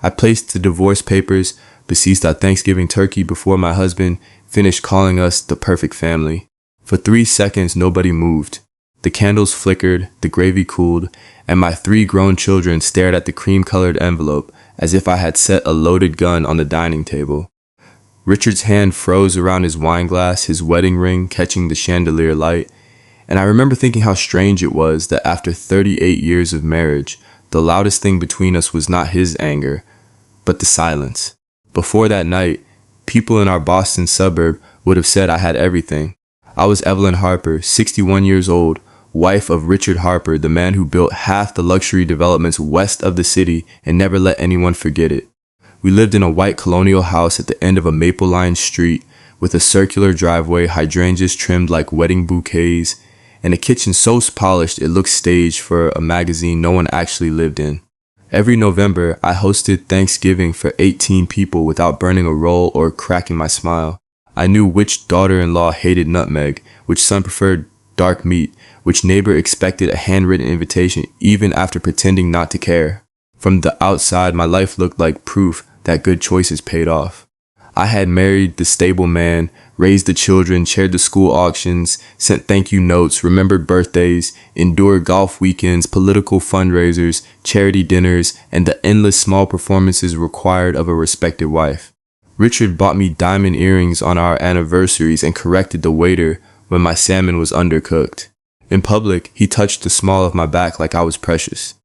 I placed the divorce papers, besieged our Thanksgiving turkey before my husband finished calling us the perfect family. For 3 seconds, nobody moved. The candles flickered, the gravy cooled, and my 3 grown children stared at the cream-colored envelope as if I had set a loaded gun on the dining table. Richard's hand froze around his wine glass, his wedding ring catching the chandelier light, and I remember thinking how strange it was that after 38 years of marriage, the loudest thing between us was not his anger, but the silence. Before that night, people in our Boston suburb would have said I had everything. I was Evelyn Harper, 61 years old, wife of Richard Harper, the man who built half the luxury developments west of the city and never let anyone forget it. We lived in a white colonial house at the end of a maple-lined street with a circular driveway, hydrangeas trimmed like wedding bouquets, and a kitchen so polished it looked staged for a magazine no one actually lived in. Every November, I hosted Thanksgiving for 18 people without burning a roll or cracking my smile. I knew which daughter-in-law hated nutmeg, which son preferred dark meat, which neighbor expected a handwritten invitation even after pretending not to care. From the outside, my life looked like proof that good choices paid off. I had married the stable man, raised the children, chaired the school auctions, sent thank you notes, remembered birthdays, endured golf weekends, political fundraisers, charity dinners, and the endless small performances required of a respected wife. Richard bought me diamond earrings on our anniversaries and corrected the waiter when my salmon was undercooked. In public, he touched the small of my back like I was precious.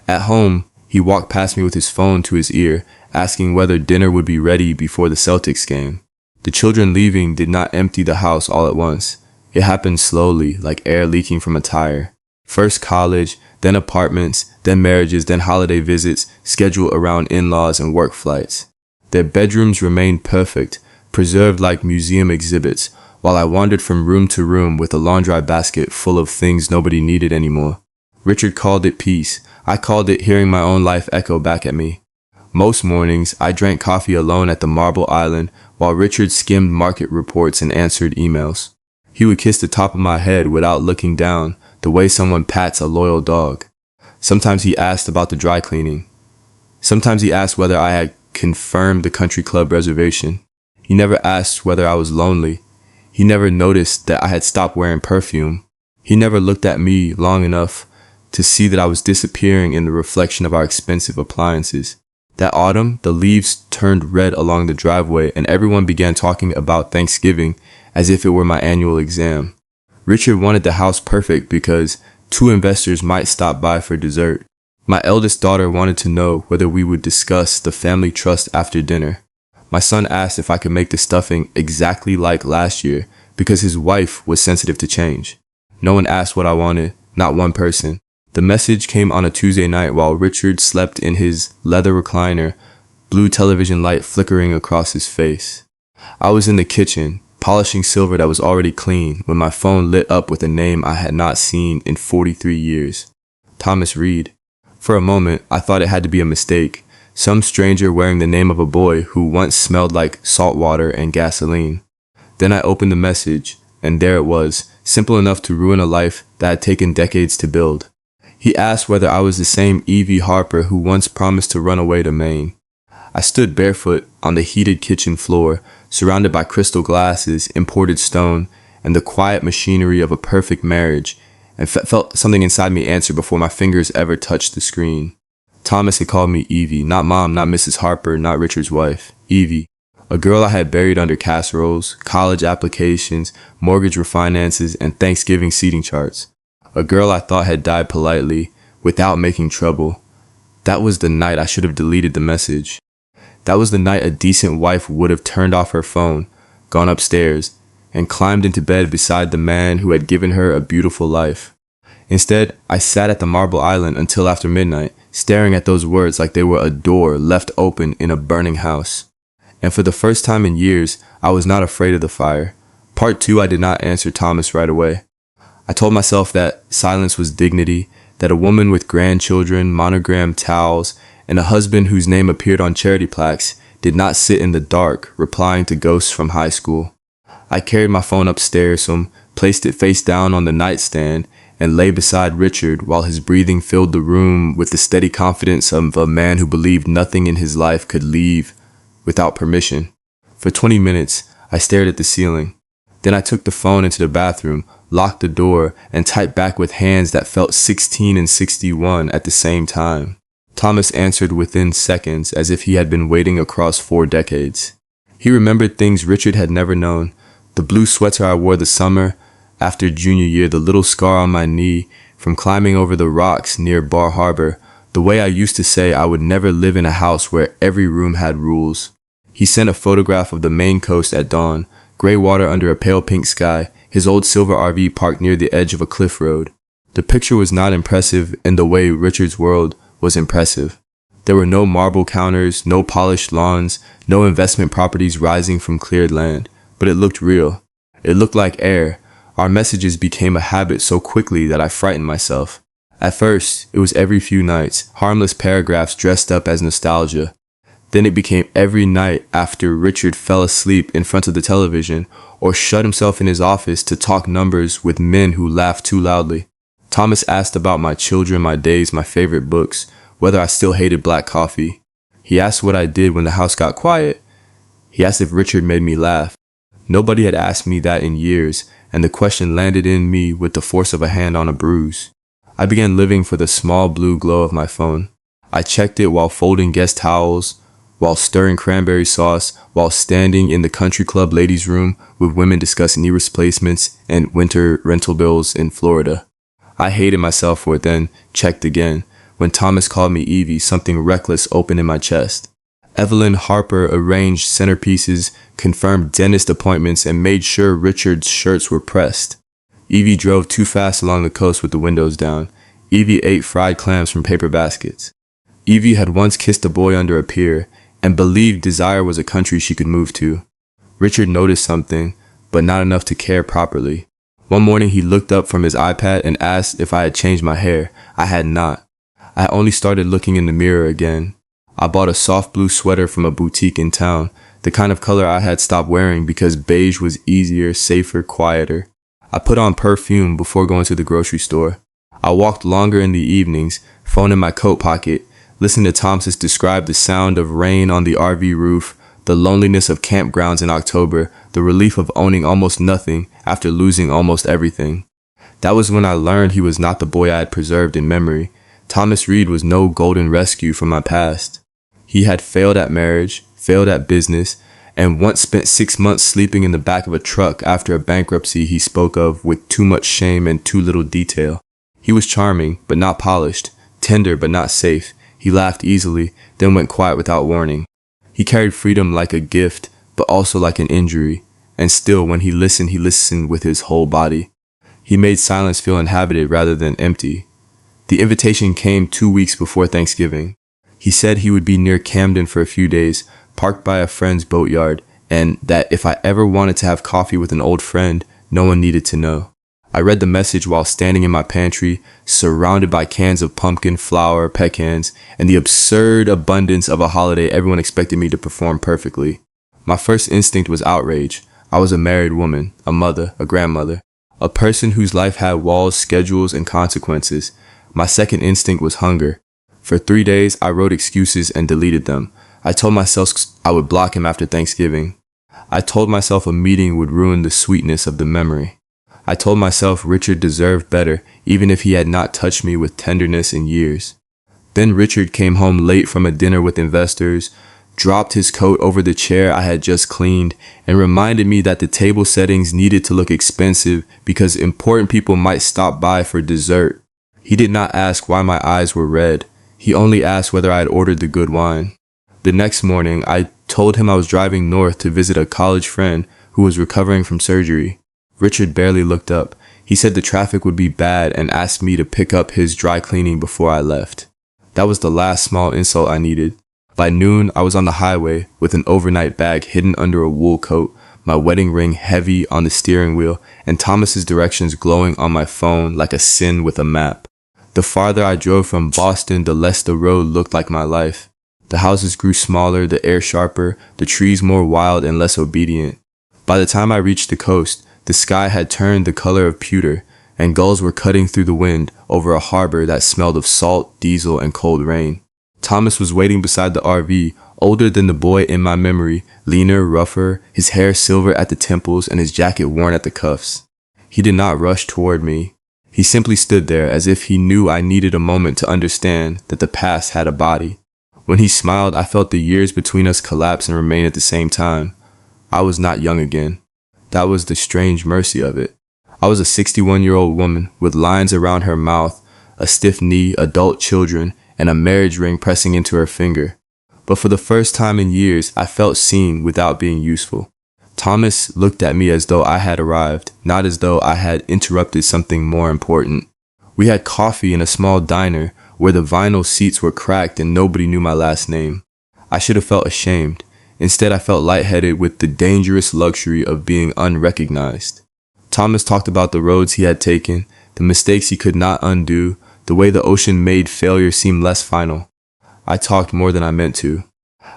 At home, he walked past me with his phone to his ear, asking whether dinner would be ready before the Celtics game. The children leaving did not empty the house all at once. It happened slowly, like air leaking from a tire. First college, then apartments, then marriages, then holiday visits, scheduled around in-laws and work flights. Their bedrooms remained perfect, preserved like museum exhibits, while I wandered from room to room with a laundry basket full of things nobody needed anymore. Richard called it peace. I called it hearing my own life echo back at me. Most mornings, I drank coffee alone at the Marble Island while Richard skimmed market reports and answered emails. He would kiss the top of my head without looking down, the way someone pats a loyal dog. Sometimes he asked about the dry cleaning. Sometimes he asked whether I had confirmed the country club reservation. He never asked whether I was lonely. He never noticed that I had stopped wearing perfume. He never looked at me long enough to see that I was disappearing in the reflection of our expensive appliances. That autumn, the leaves turned red along the driveway and everyone began talking about Thanksgiving as if it were my annual exam. Richard wanted the house perfect because 2 investors might stop by for dessert. My eldest daughter wanted to know whether we would discuss the family trust after dinner. My son asked if I could make the stuffing exactly like last year because his wife was sensitive to change. No one asked what I wanted, not one person. The message came on a Tuesday night while Richard slept in his leather recliner, blue television light flickering across his face. I was in the kitchen, polishing silver that was already clean, when my phone lit up with a name I had not seen in 43 years. Thomas Reed. For a moment, I thought it had to be a mistake, some stranger wearing the name of a boy who once smelled like salt water and gasoline. Then I opened the message, and there it was, simple enough to ruin a life that had taken decades to build. He asked whether I was the same Evie Harper who once promised to run away to Maine. I stood barefoot on the heated kitchen floor, surrounded by crystal glasses, imported stone, and the quiet machinery of a perfect marriage, and felt something inside me answer before my fingers ever touched the screen. Thomas had called me Evie, not Mom, not Mrs. Harper, not Richard's wife. Evie, a girl I had buried under casseroles, college applications, mortgage refinances, and Thanksgiving seating charts. A girl I thought had died politely, without making trouble. That was the night I should have deleted the message. That was the night a decent wife would have turned off her phone, gone upstairs, and climbed into bed beside the man who had given her a beautiful life. Instead, I sat at the Marble Island until after midnight, staring at those words like they were a door left open in a burning house. And for the first time in years, I was not afraid of the fire. Part 2, I did not answer Thomas right away. I told myself that silence was dignity, that a woman with grandchildren, monogrammed towels, and a husband whose name appeared on charity plaques did not sit in the dark, replying to ghosts from high school. I carried my phone upstairs, placed it face down on the nightstand, and lay beside Richard while his breathing filled the room with the steady confidence of a man who believed nothing in his life could leave without permission. For 20 minutes, I stared at the ceiling. Then I took the phone into the bathroom, locked the door, and typed back with hands that felt 16 and 61 at the same time. Thomas answered within seconds, as if he had been waiting across 4 decades. He remembered things Richard had never known. The blue sweater I wore the summer after junior year, the little scar on my knee from climbing over the rocks near Bar Harbor, the way I used to say I would never live in a house where every room had rules. He sent a photograph of the Maine coast at dawn, gray water under a pale pink sky, his old silver RV parked near the edge of a cliff road. The picture was not impressive in the way Richard's world was impressive. There were no marble counters, no polished lawns, no investment properties rising from cleared land, but it looked real. It looked like air. Our messages became a habit so quickly that I frightened myself. At first, it was every few nights, harmless paragraphs dressed up as nostalgia. Then it became every night after Richard fell asleep in front of the television or shut himself in his office to talk numbers with men who laughed too loudly. Thomas asked about my children, my days, my favorite books, whether I still hated black coffee. He asked what I did when the house got quiet. He asked if Richard made me laugh. Nobody had asked me that in years, and the question landed in me with the force of a hand on a bruise. I began living for the small blue glow of my phone. I checked it while folding guest towels, while stirring cranberry sauce, while standing in the country club ladies' room with women discussing knee replacements and winter rental bills in Florida. I hated myself for it, then checked again. When Thomas called me Evie, something reckless opened in my chest. Evelyn Harper arranged centerpieces, confirmed dentist appointments, and made sure Richard's shirts were pressed. Evie drove too fast along the coast with the windows down. Evie ate fried clams from paper baskets. Evie had once kissed a boy under a pier and believed Desire was a country she could move to. Richard noticed something, but not enough to care properly. One morning he looked up from his iPad and asked if I had changed my hair. I had not. I only started looking in the mirror again. I bought a soft blue sweater from a boutique in town, the kind of color I had stopped wearing because beige was easier, safer, quieter. I put on perfume before going to the grocery store. I walked longer in the evenings, phone in my coat pocket, listening to Thomas describe the sound of rain on the RV roof, the loneliness of campgrounds in October, the relief of owning almost nothing after losing almost everything. That was when I learned he was not the boy I had preserved in memory. Thomas Reed was no golden rescue from my past. He had failed at marriage, failed at business, and once spent 6 months sleeping in the back of a truck after a bankruptcy he spoke of with too much shame and too little detail. He was charming, but not polished, tender, but not safe. He laughed easily, then went quiet without warning. He carried freedom like a gift, but also like an injury. And still, when he listened with his whole body. He made silence feel inhabited rather than empty. The invitation came 2 weeks before Thanksgiving. He said he would be near Camden for a few days, parked by a friend's boatyard, and that if I ever wanted to have coffee with an old friend, no one needed to know. I read the message while standing in my pantry, surrounded by cans of pumpkin, flour, pecans, and the absurd abundance of a holiday everyone expected me to perform perfectly. My first instinct was outrage. I was a married woman, a mother, a grandmother, a person whose life had walls, schedules, and consequences. My second instinct was hunger. For 3 days, I wrote excuses and deleted them. I told myself I would block him after Thanksgiving. I told myself a meeting would ruin the sweetness of the memory. I told myself Richard deserved better, even if he had not touched me with tenderness in years. Then Richard came home late from a dinner with investors, dropped his coat over the chair I had just cleaned, and reminded me that the table settings needed to look expensive because important people might stop by for dessert. He did not ask why my eyes were red. He only asked whether I had ordered the good wine. The next morning, I told him I was driving north to visit a college friend who was recovering from surgery. Richard barely looked up. He said the traffic would be bad and asked me to pick up his dry cleaning before I left. That was the last small insult I needed. By noon, I was on the highway with an overnight bag hidden under a wool coat, my wedding ring heavy on the steering wheel, and Thomas's directions glowing on my phone like a sin with a map. The farther I drove from Boston, the less the road looked like my life. The houses grew smaller, the air sharper, the trees more wild and less obedient. By the time I reached the coast, the sky had turned the color of pewter. and gulls were cutting through the wind over a harbor that smelled of salt, diesel, and cold rain. Thomas was waiting beside the RV, older than the boy in my memory, leaner, rougher, his hair silver at the temples and his jacket worn at the cuffs. He did not rush toward me. He simply stood there as if he knew I needed a moment to understand that the past had a body. When he smiled, I felt the years between us collapse and remain at the same time. I was not young again. That was the strange mercy of it. I was a 61-year-old woman with lines around her mouth, a stiff knee, adult children, and a marriage ring pressing into her finger. But for the first time in years, I felt seen without being useful. Thomas looked at me as though I had arrived, not as though I had interrupted something more important. We had coffee in a small diner where the vinyl seats were cracked and nobody knew my last name. I should have felt ashamed. Instead, I felt lightheaded with the dangerous luxury of being unrecognized. Thomas talked about the roads he had taken, the mistakes he could not undo, the way the ocean made failure seem less final. I talked more than I meant to.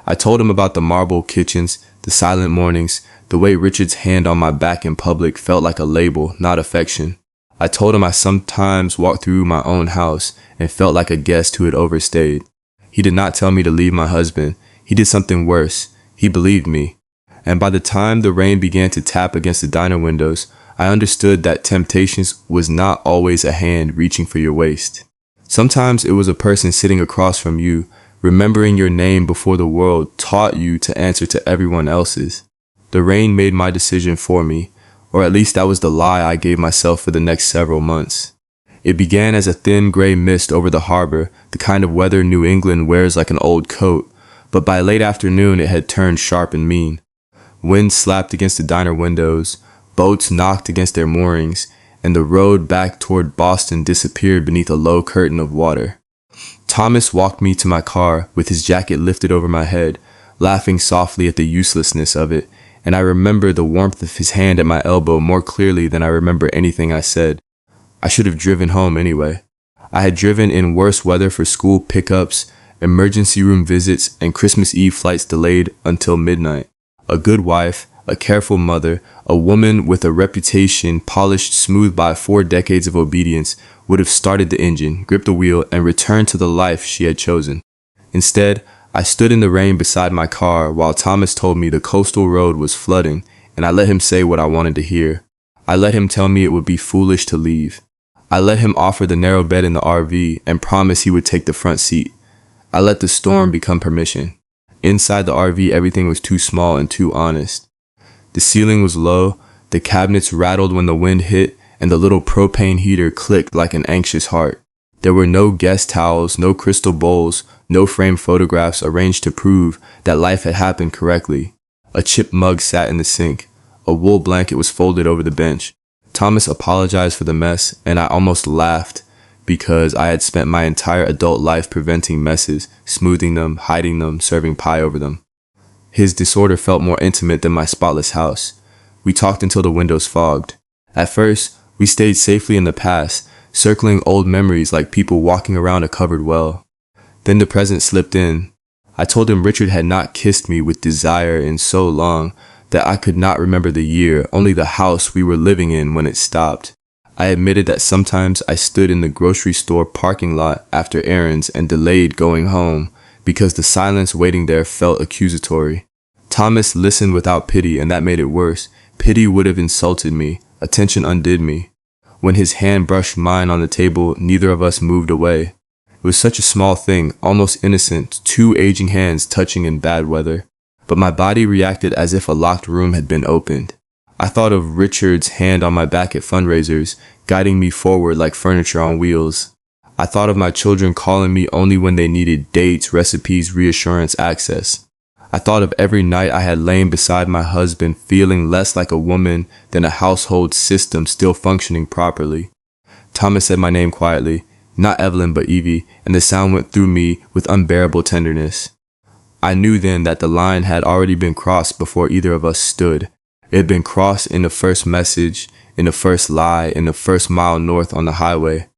I told him about the marble kitchens, the silent mornings, the way Richard's hand on my back in public felt like a label, not affection. I told him I sometimes walked through my own house and felt like a guest who had overstayed. He did not tell me to leave my husband. He did something worse. He believed me. And by the time the rain began to tap against the diner windows, I understood that temptations was not always a hand reaching for your waist. Sometimes it was a person sitting across from you, remembering your name before the world taught you to answer to everyone else's. The rain made my decision for me, or at least that was the lie I gave myself for the next several months. It began as a thin gray mist over the harbor, the kind of weather New England wears like an old coat, but by late afternoon it had turned sharp and mean. Wind slapped against the diner windows, boats knocked against their moorings, and the road back toward Boston disappeared beneath a low curtain of water. Thomas walked me to my car with his jacket lifted over my head, laughing softly at the uselessness of it, and I remember the warmth of his hand at my elbow more clearly than I remember anything I said. I should have driven home anyway. I had driven in worse weather for school pickups, emergency room visits, and Christmas Eve flights delayed until midnight. A good wife, a careful mother, a woman with a reputation polished smooth by 4 decades of obedience would have started the engine, gripped the wheel, and returned to the life she had chosen. Instead, I stood in the rain beside my car while Thomas told me the coastal road was flooding, and I let him say what I wanted to hear. I let him tell me it would be foolish to leave. I let him offer the narrow bed in the RV and promise he would take the front seat. I let the storm become permission. Inside the RV, everything was too small and too honest. The ceiling was low, the cabinets rattled when the wind hit, and the little propane heater clicked like an anxious heart. There were no guest towels, no crystal bowls, no framed photographs arranged to prove that life had happened correctly. A chipped mug sat in the sink. A wool blanket was folded over the bench. Thomas apologized for the mess, and I almost laughed because I had spent my entire adult life preventing messes, smoothing them, hiding them, serving pie over them. His disorder felt more intimate than my spotless house. We talked until the windows fogged. At first, we stayed safely in the past, circling old memories like people walking around a covered well. Then the present slipped in. I told him Richard had not kissed me with desire in so long that I could not remember the year, only the house we were living in when it stopped. I admitted that sometimes I stood in the grocery store parking lot after errands and delayed going home because the silence waiting there felt accusatory. Thomas listened without pity, and that made it worse. Pity would have insulted me. Attention undid me. When his hand brushed mine on the table, neither of us moved away. It was such a small thing, almost innocent, 2 aging hands touching in bad weather. But my body reacted as if a locked room had been opened. I thought of Richard's hand on my back at fundraisers, guiding me forward like furniture on wheels. I thought of my children calling me only when they needed dates, recipes, reassurance, access. I thought of every night I had lain beside my husband feeling less like a woman than a household system still functioning properly. Thomas said my name quietly, not Evelyn but Evie, and the sound went through me with unbearable tenderness. I knew then that the line had already been crossed before either of us stood. It had been crossed in the first message, in the first lie, in the first mile north on the highway.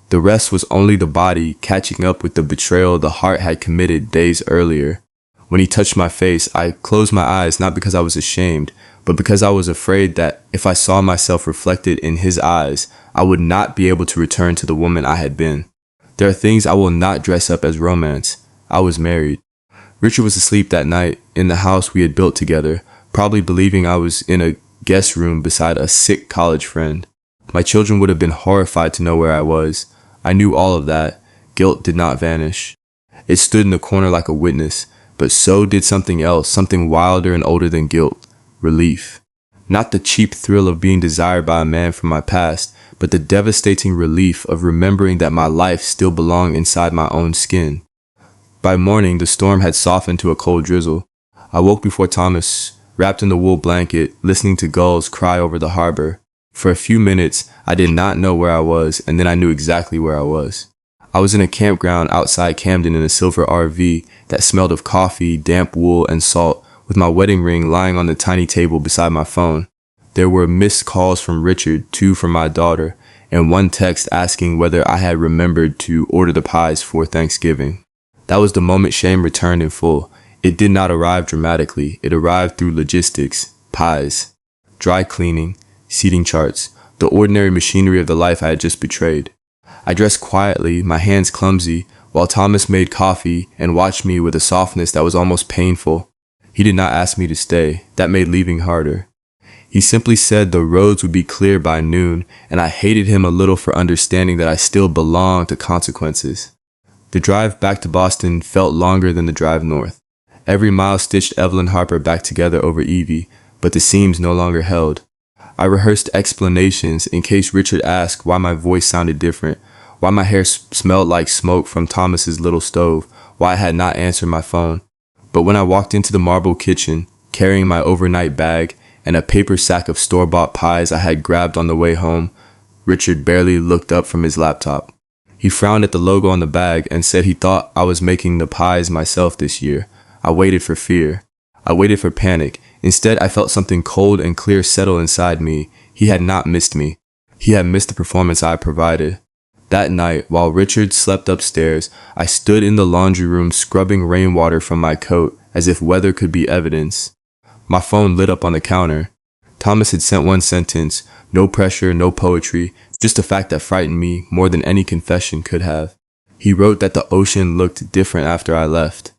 The rest was only the body catching up with the betrayal the heart had committed days earlier. When he touched my face, I closed my eyes not because I was ashamed, but but because I was afraid that if I saw myself reflected in his eyes, I would not be able to return to the woman I had been. There are things I will not dress up as romance. I was married. Richard was asleep that night in the house we had built together, probably believing I was in a guest room beside a sick college friend. My children would have been horrified to know where I was. I knew all of that. Guilt did not vanish. It stood in the corner like a witness, but so did something else, something wilder and older than guilt. Relief. Not the cheap thrill of being desired by a man from my past, but the devastating relief of remembering that my life still belonged inside my own skin. By morning, the storm had softened to a cold drizzle. I woke before Thomas, wrapped in the wool blanket, listening to gulls cry over the harbor. For a few minutes, I did not know where I was, and then I knew exactly where I was. I was in a campground outside Camden in a silver RV that smelled of coffee, damp wool, and salt, with my wedding ring lying on the tiny table beside my phone. There were missed calls from Richard, 2 from my daughter, and 1 text asking whether I had remembered to order the pies for Thanksgiving. That was the moment shame returned in full. It did not arrive dramatically. It arrived through logistics, pies, dry cleaning, seating charts, the ordinary machinery of the life I had just betrayed. I dressed quietly, my hands clumsy, while Thomas made coffee and watched me with a softness that was almost painful. He did not ask me to stay. That made leaving harder. He simply said the roads would be clear by noon, and I hated him a little for understanding that I still belonged to consequences. The drive back to Boston felt longer than the drive north. Every mile stitched Evelyn Harper back together over Evie, but the seams no longer held. I rehearsed explanations in case Richard asked why my voice sounded different, why my hair smelled like smoke from Thomas's little stove, why I had not answered my phone. But when I walked into the marble kitchen, carrying my overnight bag and a paper sack of store-bought pies I had grabbed on the way home, Richard barely looked up from his laptop. He frowned at the logo on the bag and said he thought I was making the pies myself this year. I waited for fear. I waited for panic. Instead, I felt something cold and clear settle inside me. He had not missed me. He had missed the performance I provided. That night, while Richard slept upstairs, I stood in the laundry room scrubbing rainwater from my coat as if weather could be evidence. My phone lit up on the counter. Thomas had sent 1 sentence, no pressure, no poetry, just a fact that frightened me more than any confession could have. He wrote that the ocean looked different after I left.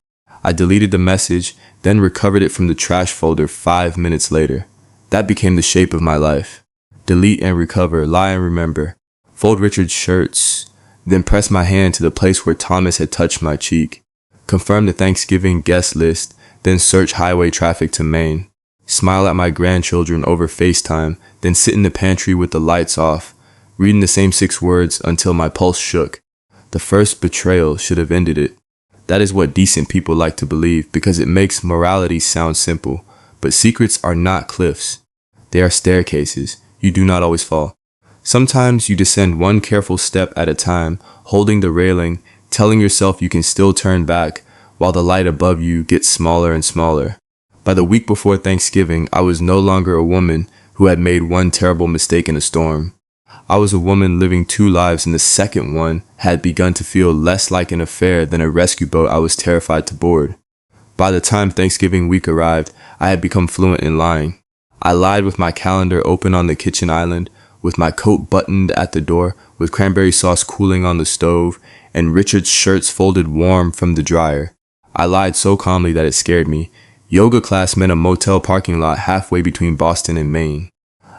I deleted the message, then recovered it from the trash folder 5 minutes later. That became the shape of my life. Delete and recover, lie and remember. Fold Richard's shirts, then press my hand to the place where Thomas had touched my cheek. Confirm the Thanksgiving guest list, then search highway traffic to Maine. Smile at my grandchildren over FaceTime, then sit in the pantry with the lights off, reading the same 6 words until my pulse shook. The first betrayal should have ended it. That is what decent people like to believe because it makes morality sound simple. But secrets are not cliffs. They are staircases. You do not always fall. Sometimes you descend 1 careful step at a time, holding the railing, telling yourself you can still turn back, while the light above you gets smaller and smaller. By the week before Thanksgiving, I was no longer a woman who had made 1 terrible mistake in a storm. I was a woman living 2 lives, and the second one had begun to feel less like an affair than a rescue boat I was terrified to board. By the time Thanksgiving week arrived, I had become fluent in lying. I lied with my calendar open on the kitchen island, with my coat buttoned at the door, with cranberry sauce cooling on the stove, and Richard's shirts folded warm from the dryer. I lied so calmly that it scared me. Yoga class meant a motel parking lot halfway between Boston and Maine.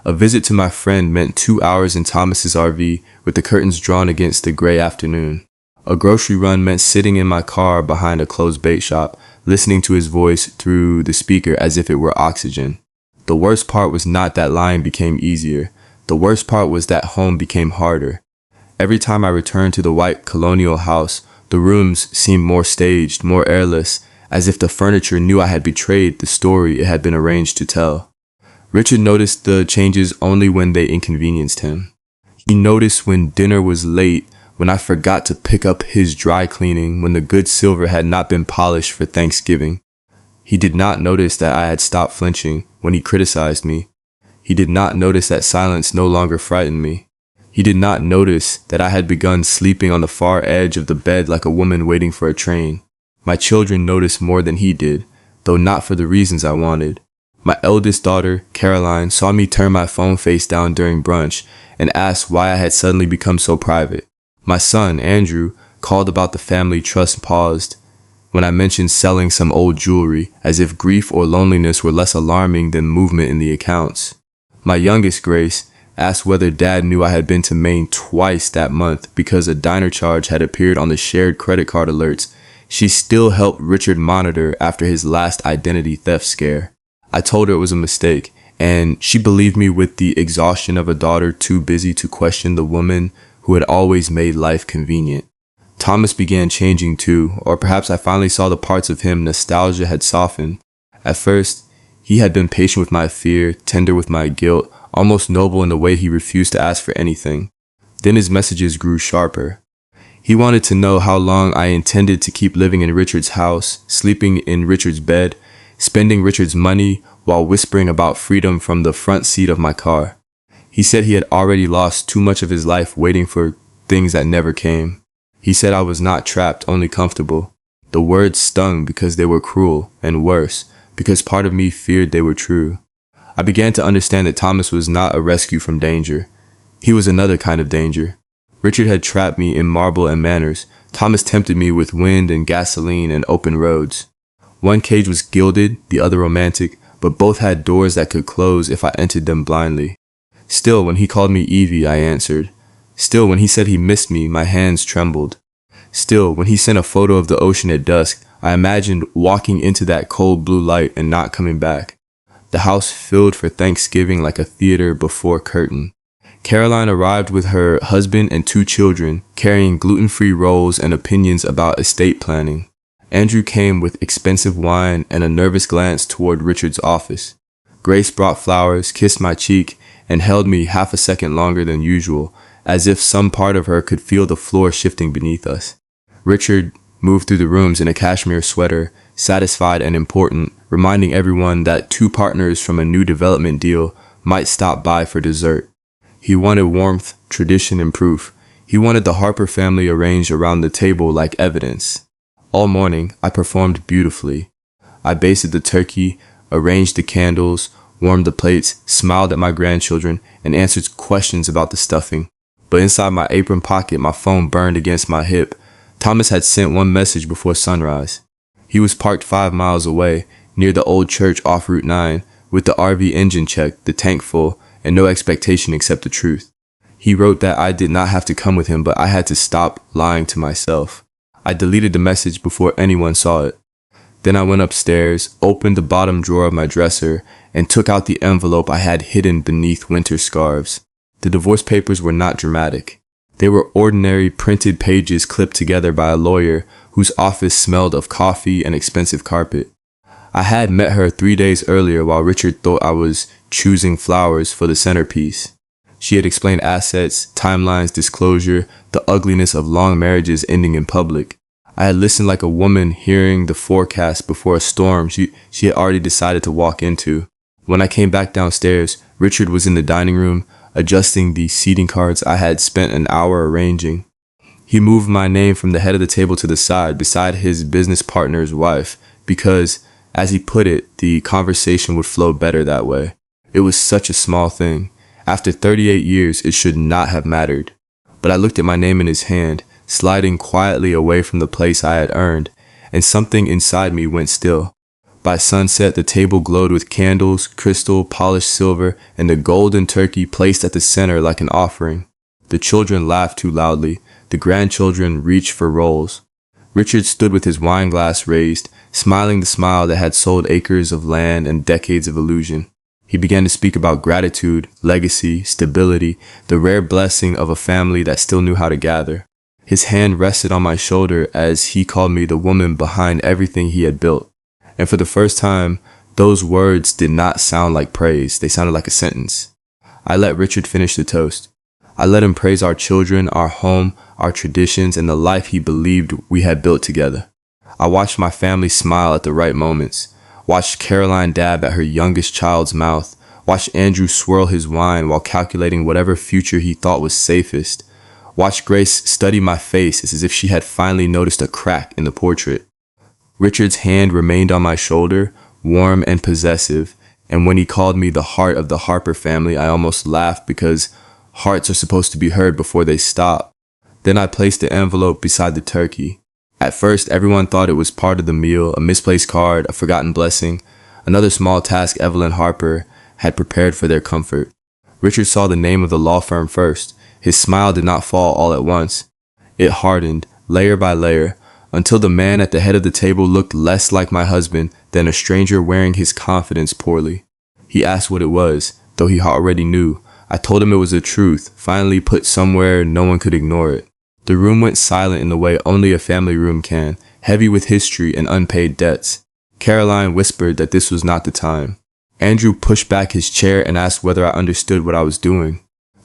A visit to my friend meant 2 hours in Thomas's RV with the curtains drawn against the gray afternoon. A grocery run meant sitting in my car behind a closed bait shop, listening to his voice through the speaker as if it were oxygen. The worst part was not that lying became easier. The worst part was that home became harder. Every time I returned to the white colonial house, the rooms seemed more staged, more airless, as if the furniture knew I had betrayed the story it had been arranged to tell. Richard noticed the changes only when they inconvenienced him. He noticed when dinner was late, when I forgot to pick up his dry cleaning, when the good silver had not been polished for Thanksgiving. He did not notice that I had stopped flinching when he criticized me. He did not notice that silence no longer frightened me. He did not notice that I had begun sleeping on the far edge of the bed like a woman waiting for a train. My children noticed more than he did, though not for the reasons I wanted. My eldest daughter, Caroline, saw me turn my phone face down during brunch and asked why I had suddenly become so private. My son, Andrew, called about the family trust and paused when I mentioned selling some old jewelry, as if grief or loneliness were less alarming than movement in the accounts. My youngest, Grace, asked whether Dad knew I had been to Maine twice that month because a diner charge had appeared on the shared credit card alerts she still helped Richard monitor after his last identity theft scare. I told her it was a mistake, and she believed me with the exhaustion of a daughter too busy to question the woman who had always made life convenient. Thomas began changing too, or perhaps I finally saw the parts of him nostalgia had softened. At first, he had been patient with my fear, tender with my guilt, almost noble in the way he refused to ask for anything. Then his messages grew sharper. He wanted to know how long I intended to keep living in Richard's house, sleeping in Richard's bed, spending Richard's money while whispering about freedom from the front seat of my car. He said he had already lost too much of his life waiting for things that never came. He said I was not trapped, only comfortable. The words stung because they were cruel, and worse, because part of me feared they were true. I began to understand that Thomas was not a rescue from danger. He was another kind of danger. Richard had trapped me in marble and manners. Thomas tempted me with wind and gasoline and open roads. One cage was gilded, the other romantic, but both had doors that could close if I entered them blindly. Still, when he called me Evie, I answered. Still, when he said he missed me, my hands trembled. Still, when he sent a photo of the ocean at dusk, I imagined walking into that cold blue light and not coming back. The house filled for Thanksgiving like a theater before curtain. Caroline arrived with her husband and 2 children, carrying gluten-free rolls and opinions about estate planning. Andrew came with expensive wine and a nervous glance toward Richard's office. Grace brought flowers, kissed my cheek, and held me half a second longer than usual, as if some part of her could feel the floor shifting beneath us. Richard moved through the rooms in a cashmere sweater, satisfied and important, reminding everyone that 2 partners from a new development deal might stop by for dessert. He wanted warmth, tradition, and proof. He wanted the Harper family arranged around the table like evidence. All morning, I performed beautifully. I basted the turkey, arranged the candles, warmed the plates, smiled at my grandchildren, and answered questions about the stuffing. But inside my apron pocket, my phone burned against my hip. Thomas had sent one message before sunrise. He was parked 5 miles away, near the old church off Route 9, with the RV engine checked, the tank full, and no expectation except the truth. He wrote that I did not have to come with him, but I had to stop lying to myself. I deleted the message before anyone saw it. Then I went upstairs, opened the bottom drawer of my dresser, and took out the envelope I had hidden beneath winter scarves. The divorce papers were not dramatic. They were ordinary printed pages clipped together by a lawyer whose office smelled of coffee and expensive carpet. I had met her 3 days earlier while Richard thought I was choosing flowers for the centerpiece. She had explained assets, timelines, disclosure, the ugliness of long marriages ending in public. I had listened like a woman hearing the forecast before a storm she had already decided to walk into. When I came back downstairs, Richard was in the dining room, adjusting the seating cards I had spent an hour arranging. He moved my name from the head of the table to the side, beside his business partner's wife, because, as he put it, the conversation would flow better that way. It was such a small thing. After 38 years, it should not have mattered. But I looked at my name in his hand, sliding quietly away from the place I had earned, and something inside me went still. By sunset, the table glowed with candles, crystal, polished silver, and the golden turkey placed at the center like an offering. The children laughed too loudly. The grandchildren reached for rolls. Richard stood with his wine glass raised, smiling the smile that had sold acres of land and decades of illusion. He began to speak about gratitude, legacy, stability, the rare blessing of a family that still knew how to gather. His hand rested on my shoulder as he called me the woman behind everything he had built. And for the first time, those words did not sound like praise. They sounded like a sentence. I let Richard finish the toast. I let him praise our children, our home, our traditions, and the life he believed we had built together. I watched my family smile at the right moments, watched Caroline dab at her youngest child's mouth, watched Andrew swirl his wine while calculating whatever future he thought was safest, watched Grace study my face as if she had finally noticed a crack in the portrait. Richard's hand remained on my shoulder, warm and possessive, And when he called me the heart of the Harper family, I almost laughed because hearts are supposed to be heard before they stop. Then I placed the envelope beside the turkey. At first, everyone thought it was part of the meal, a misplaced card, a forgotten blessing, another small task Evelyn Harper had prepared for their comfort. Richard saw the name of the law firm first. His smile did not fall all at once. It hardened, layer by layer, until the man at the head of the table looked less like my husband than a stranger wearing his confidence poorly. He asked what it was, though he already knew. I told him it was the truth, finally put somewhere no one could ignore it. The room went silent in the way only a family room can, heavy with history and unpaid debts. Caroline whispered that this was not the time. Andrew pushed back his chair and asked whether I understood what I was doing.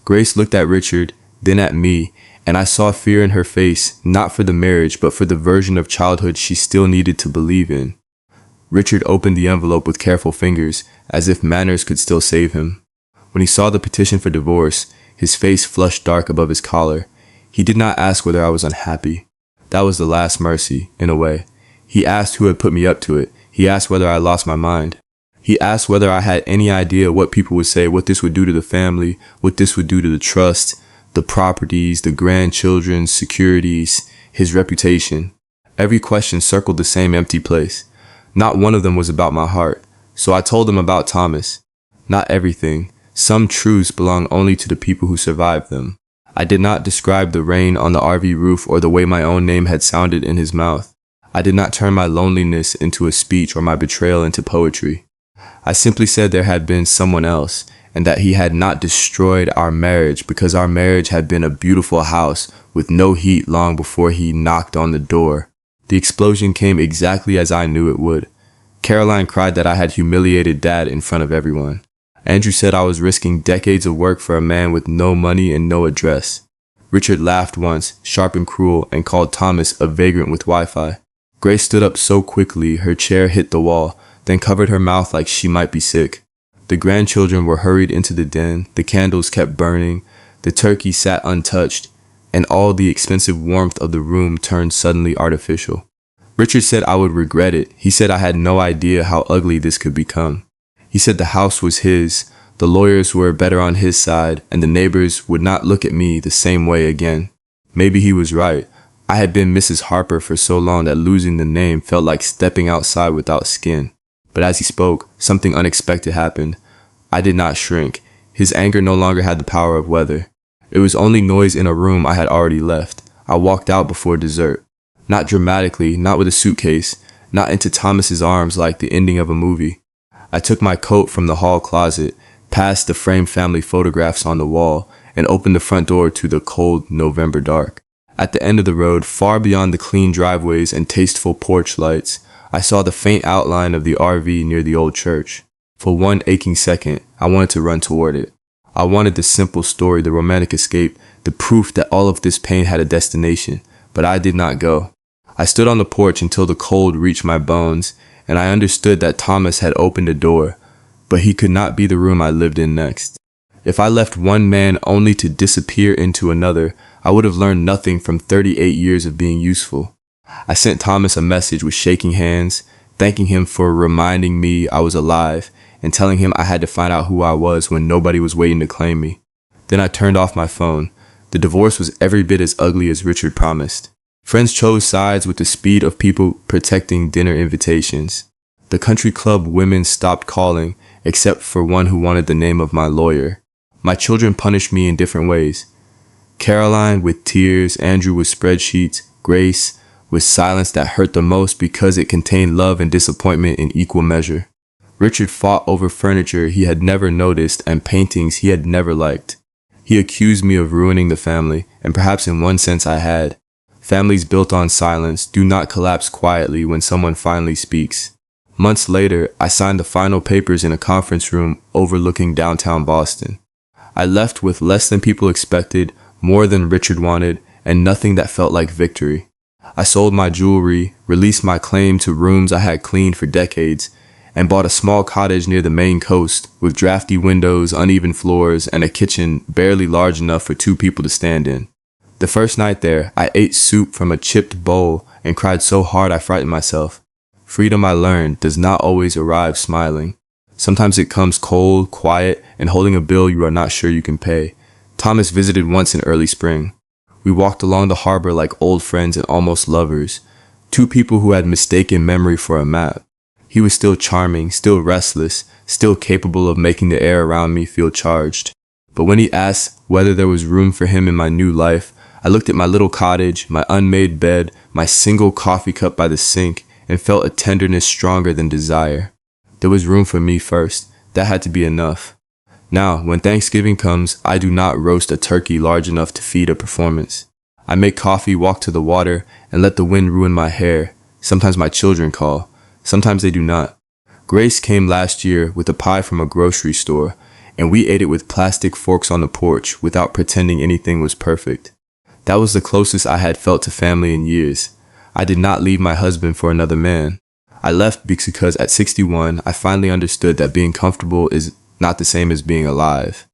Grace looked at Richard, then at me, and I saw fear in her face, not for the marriage, but for the version of childhood she still needed to believe in. Richard opened the envelope with careful fingers, as if manners could still save him. When he saw the petition for divorce, his face flushed dark above his collar. He did not ask whether I was unhappy. That was the last mercy, in a way. He asked who had put me up to it. He asked whether I lost my mind. He asked whether I had any idea what people would say, what this would do to the family, what this would do to the trust, the properties, the grandchildren's securities, his reputation. Every question circled the same empty place. Not one of them was about my heart. So I told him about Thomas. Not everything. Some truths belong only to the people who survived them. I did not describe the rain on the RV roof or the way my own name had sounded in his mouth. I did not turn my loneliness into a speech or my betrayal into poetry. I simply said there had been someone else, and that he had not destroyed our marriage because our marriage had been a beautiful house with no heat long before he knocked on the door. The explosion came exactly as I knew it would. Caroline cried that I had humiliated Dad in front of everyone. Andrew said I was risking decades of work for a man with no money and no address. Richard laughed once, sharp and cruel, and called Thomas a vagrant with Wi-Fi. Grace stood up so quickly her chair hit the wall, then covered her mouth like she might be sick. The grandchildren were hurried into the den, the candles kept burning, the turkey sat untouched, and all the expensive warmth of the room turned suddenly artificial. Richard said I would regret it. He said I had no idea how ugly this could become. He said the house was his, the lawyers were better on his side, and the neighbors would not look at me the same way again. Maybe he was right. I had been Mrs. Harper for so long that losing the name felt like stepping outside without skin. But as he spoke, something unexpected happened. I did not shrink. His anger no longer had the power of weather. It was only noise in a room I had already left. I walked out before dessert. Not dramatically, not with a suitcase, not into Thomas's arms like the ending of a movie. I took my coat from the hall closet, past the framed family photographs on the wall, and opened the front door to the cold November dark. At the end of the road, far beyond the clean driveways and tasteful porch lights, I saw the faint outline of the RV near the old church. For one aching second, I wanted to run toward it. I wanted the simple story, the romantic escape, the proof that all of this pain had a destination, but I did not go. I stood on the porch until the cold reached my bones, and I understood that Thomas had opened a door, but he could not be the room I lived in next. If I left one man only to disappear into another, I would have learned nothing from 38 years of being useful. I sent Thomas a message with shaking hands, thanking him for reminding me I was alive, and telling him I had to find out who I was when nobody was waiting to claim me. Then I turned off my phone. The divorce was every bit as ugly as Richard promised. Friends chose sides with the speed of people protecting dinner invitations. The country club women stopped calling, except for one who wanted the name of my lawyer. My children punished me in different ways. Caroline with tears, Andrew with spreadsheets, Grace with silence that hurt the most because it contained love and disappointment in equal measure. Richard fought over furniture he had never noticed and paintings he had never liked. He accused me of ruining the family, and perhaps in one sense I had. Families built on silence do not collapse quietly when someone finally speaks. Months later, I signed the final papers in a conference room overlooking downtown Boston. I left with less than people expected, more than Richard wanted, and nothing that felt like victory. I sold my jewelry, released my claim to rooms I had cleaned for decades, and bought a small cottage near the Maine coast with drafty windows, uneven floors, and a kitchen barely large enough for 2 people to stand in. The first night there, I ate soup from a chipped bowl and cried so hard I frightened myself. Freedom, I learned, does not always arrive smiling. Sometimes it comes cold, quiet, and holding a bill you are not sure you can pay. Thomas visited once in early spring. We walked along the harbor like old friends and almost lovers, two people who had mistaken memory for a map. He was still charming, still restless, still capable of making the air around me feel charged. But when he asked whether there was room for him in my new life, I looked at my little cottage, my unmade bed, my single coffee cup by the sink, and felt a tenderness stronger than desire. There was room for me first. That had to be enough. Now, when Thanksgiving comes, I do not roast a turkey large enough to feed a performance. I make coffee, walk to the water, and let the wind ruin my hair. Sometimes my children call. Sometimes they do not. Grace came last year with a pie from a grocery store, and we ate it with plastic forks on the porch without pretending anything was perfect. That was the closest I had felt to family in years. I did not leave my husband for another man. I left because at 61, I finally understood that being comfortable is not the same as being alive.